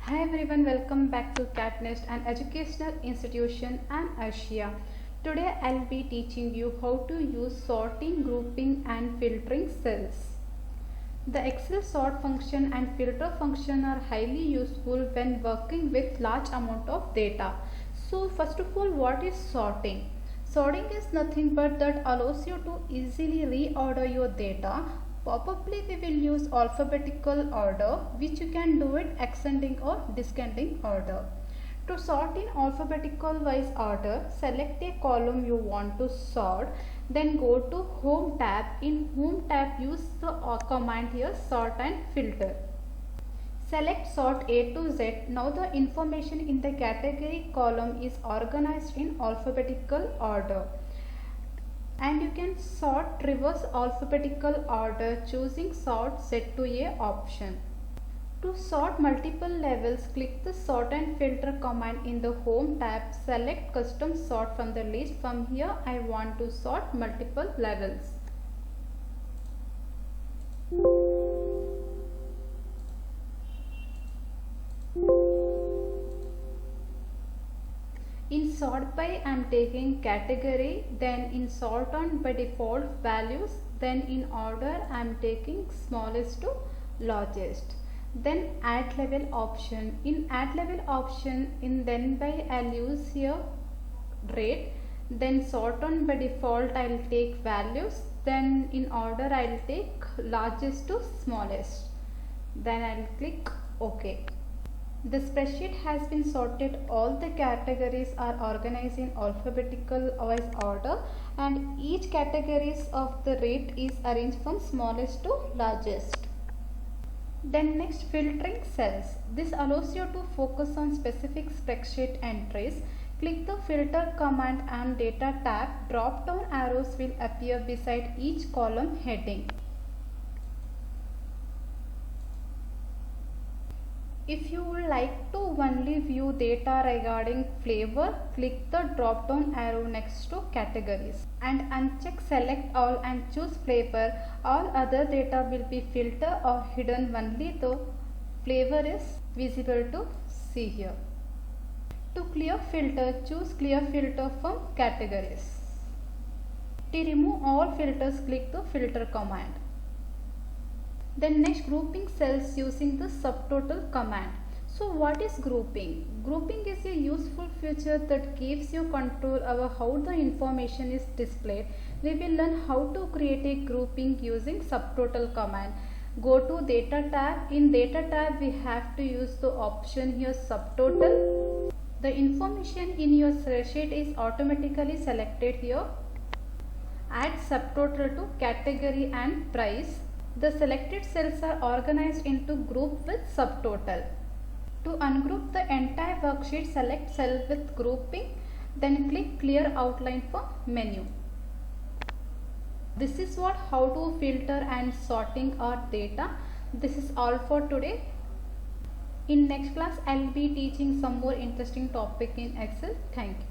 Hi everyone, welcome back to CatNest, an educational institution and Asia. Today I'll be teaching you how to use sorting, grouping and filtering cells. The Excel sort function and filter function are highly useful when working with large amount of data. So first of all, what is sorting? Sorting is nothing but that allows you to easily reorder your data. Probably we will use alphabetical order, which you can do it ascending or descending order. To sort in alphabetical wise order, select a column you want to sort, then go to Home tab. In Home tab, use the command here sort and filter. Select sort A to Z. Now the information in the category column is organized in alphabetical order. And you can sort reverse alphabetical order choosing sort Z to A option. To sort multiple levels, click the sort and filter command in the Home tab. Select custom sort from the list. From here I want to sort multiple levels. In sort by I am taking category, then in sort on by default values, then in order I am taking smallest to largest. Then add level option. In add level option, in then by I'll use here rate. Then sort on by default I'll take values. Then in order I'll take largest to smallest. Then I'll click OK. The spreadsheet has been sorted. All the categories are organized in alphabetical wise order, and each categories of the rate is arranged from smallest to largest. Then next, filtering cells. This allows you to focus on specific spreadsheet entries. Click the filter command and data tab. Drop down arrows will appear beside each column heading. If you would like to only view data regarding flavor, click the drop down arrow next to categories and uncheck select all and choose flavor. All other data will be filtered or hidden only though flavor is visible to see here. To clear filter, choose clear filter from categories. To remove all filters, click the filter command. Then next, grouping cells using the subtotal command. So what is grouping? Grouping is a useful feature that gives you control over how the information is displayed. We will learn how to create a grouping using subtotal command. Go to data tab. In data tab we have to use the option here subtotal. The information in your spreadsheet is automatically selected here. Add subtotal to category and price. The selected cells are organized into group with subtotal. To ungroup the entire worksheet, select cell with grouping, then click clear outline for menu. This is how to filter and sorting our data. This is all for today. In next class, I'll be teaching some more interesting topic in Excel. Thank you.